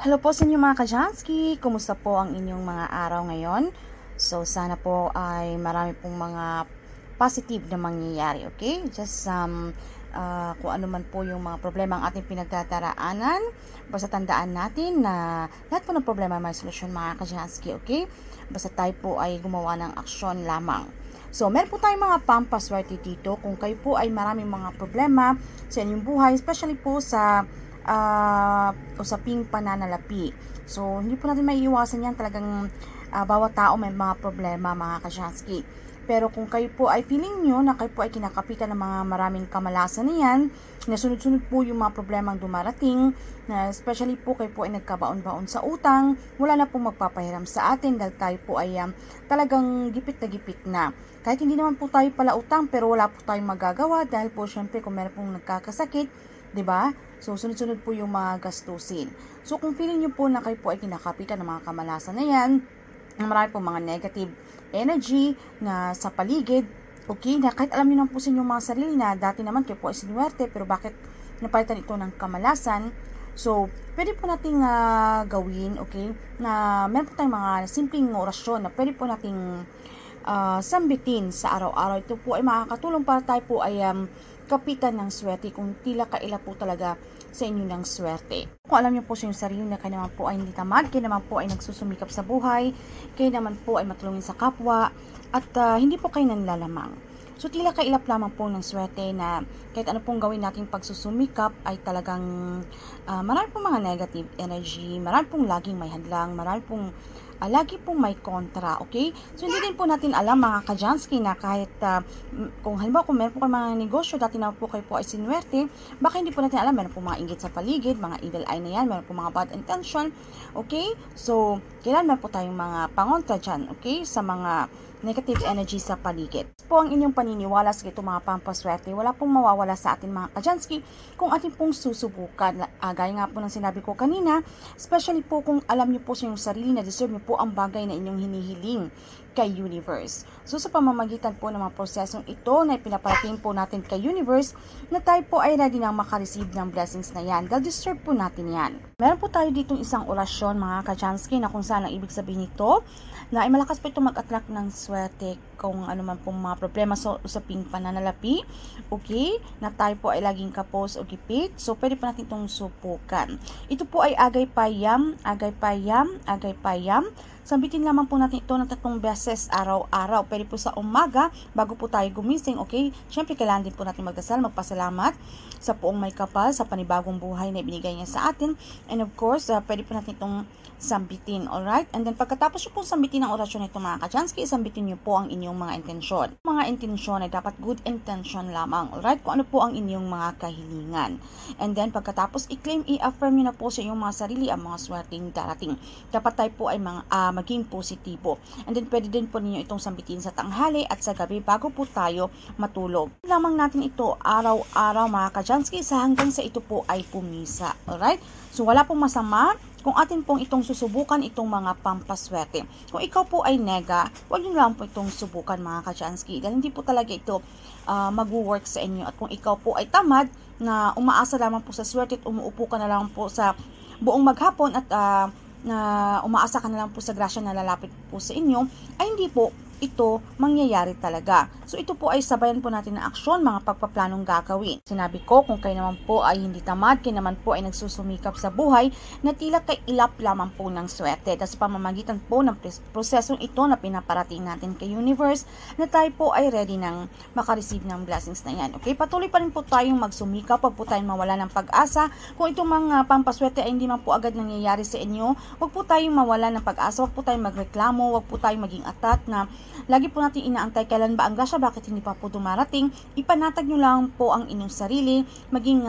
Hello po sa inyo mga Kajansky! Kumusta po ang inyong mga araw ngayon? So, sana po ay marami pong mga positive na mangyayari, okay? Just kung ano man po yung mga problema ang ating pinagtataraanan, basta tandaan natin na lahat po ng problema may solusyon mga Kajansky, okay? Basta tayo po ay gumawa ng aksyon lamang. So, meron po tayong mga pampaswerte dito kung kayo po ay maraming mga problema sa inyong buhay, especially po sa usaping pananalapi. So, hindi po natin maiiwasan yan. Talagang bawat tao may mga problema, mga Kajansky. Pero kung kayo po ay feeling nyo na kayo po ay kinakapitan ng mga maraming kamalasan na yan, na sunod-sunod po yung mga problemang dumarating, na especially po kayo po ay nagkabaon-baon sa utang, wala na pong magpapahiram sa atin dahil tayo po ay talagang gipit na gipit na. Kahit hindi naman po tayo pala utang, pero wala po tayong magagawa dahil po syempre kung meron pong nagkakasakit, 'di ba? So, sunod-sunod po yung mga gastusin. So, kung feeling nyo po na kayo po ay kinakapitan ng mga kamalasan na yan, marami po mga negative energy na sa paligid, okay, na kahit alam nyo naman po sa inyong mga sarili na dati naman kayo po ay sinuwerte, pero bakit napalitan ito ng kamalasan? So, pwede po nating gawin, okay, na meron po tayong mga simpleng orasyon na pwede po nating sambitin sa araw-araw. Ito po ay makakatulong para tayo po ay kapitan ng swerte kung tila kaila po talaga sa inyo ng swerte. Kung alam niyo po sa inyong sarili na kayo naman po ay hindi tamad, kayo naman po ay nagsusumikap sa buhay, kayo naman po ay matulungin sa kapwa, at hindi po kayo nanlalamang. So, tila kailap lamang po ng swerte na kahit ano pong gawin nating pagsusumikap ay talagang marami pong mga negative energy, marami pong laging may hadlang, marami pong lagi pong may kontra, okay? So, hindi din po natin alam mga Kajansky na kahit kung halimbawa kung meron po kayo mga negosyo, dati na po kayo po ay sinuwerte, baka hindi po natin alam, meron po mga inggit sa paligid, mga evil eye na yan, meron po mga bad intention, okay? So, kailan meron po tayong mga pangontra dyan, okay? Sa mga negative energy sa paligid. Po ang inyong paniniwala sa itong mga pampaswerte, wala pong mawawala sa atin mga Kajansky kung atin pong susubukan. Gaya nga po ng sinabi ko kanina, especially po kung alam niyo po sa inyong sarili na deserve niyo po ang bagay na inyong hinihiling kay universe. So, sa pamamagitan po ng mga prosesong ito na ipinaparating po natin kay universe, na tayo po ay ready nang makareceive ng blessings na yan. Dahil deserve po natin yan. Meron po tayo ditong isang orasyon mga Kajansky na kung saan ang ibig sabihin nito na ay malakas po ito mag-attract ng swerte kung ano man pong mga problema sa usaping pananalapi, okay, na tayo po ay laging kapos o gipit. So, pwede po natin itong subukan. Ito po ay agay payam, agay payam, agay payam. Sambitin lamang po natin ito ng 3 beses araw-araw. Pwede po sa umaga, bago po tayo gumising, okay? Siyempre, kailangan din po natin magdasal, magpasalamat sa poong may kapal, sa panibagong buhay na ibinigay niya sa atin. And of course, pwede po natin itong sambitin, alright? And then, pagkatapos nyo po sambitin ang orasyon nito mga Kajansky, sambitin nyo po ang inyong mga intensyon. Mga intensyon ay dapat good intention lamang, alright? Kung ano po ang inyong mga kahilingan. And then, pagkatapos i-claim, i-affirm nyo na po sa inyong mga sarili ang mga swerteng darating. Dapat tayo po ay maging positibo. And then, pwede din po ninyo itong sambitin sa tanghali at sa gabi bago po tayo matulog. Lamang natin ito araw-araw mga Kajansky hanggang sa ito po ay pumisa. Alright? So, wala pong masama kung atin pong itong susubukan itong mga pampaswerte. Kung ikaw po ay nega, huwag nyo lang po itong subukan mga Kajansky dahil hindi po talaga ito mag-work sa inyo. At kung ikaw po ay tamad na umaasa lamang po sa swerte at umuupo ka na lang po sa buong maghapon at na umaasa ka na lang po sa grasya na lalapit po sa inyo, ay hindi po ito mangyayari talaga. So, ito po ay sabayan po natin ng aksyon, mga pagpaplanong gagawin. Sinabi ko, kung kayo naman po ay hindi tamad, kayo naman po ay nagsusumikap sa buhay, na tila kay ilap lamang po ng swerte. At sa pamamagitan po ng prosesong ito na pinaparating natin kay universe, na tayo po ay ready nang makareceive ng blessings na yan. Okay? Patuloy pa rin po tayong magsumikap, wag po tayong mawala ng pag-asa. Kung itong mga pampaswerte ay hindi man po agad nangyayari sa inyo, wag po tayong mawala ng pag-asa, wag po tayong magreklamo, wag po tayong maging atat na lagi po natin inaantay kailan ba ang grasya, bakit hindi pa po dumarating. Ipanatag nyo lang po ang inyong sarili, maging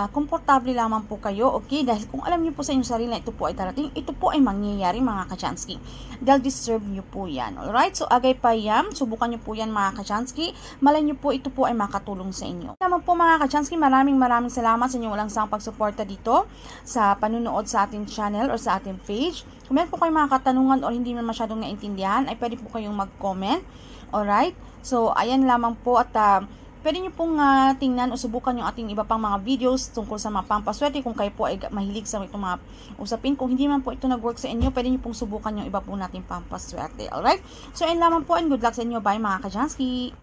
komportable lamang po kayo, okay? Dahil kung alam nyo po sa inyong sarili na ito po ay darating, ito po ay mangyayari mga Kajansky. Dahil deserve nyo po yan, alright? So, agay payam, subukan nyo po yan mga Kajansky. Malay nyo po ito po ay makatulong sa inyo. Naman po mga Kajansky, maraming salamat sa inyong walang sawang pagsuporta dito sa panunood sa ating channel or sa ating page. Kung meron po kayong mga katanungan o hindi naman masyadong naintindihan, ay pwede po kayong mag-comment. Alright? So, ayan lamang po at pwede nyo pong tingnan o subukan yung ating iba pang mga videos tungkol sa mga pampaswerte kung kayo po ay mahilig sa itong mga usapin. Kung hindi man po ito nag-work sa inyo, pwede nyo pong subukan yung iba po nating pampaswerte. Alright? So, ayun lamang po and good luck sa inyo. Bye mga Kajansky!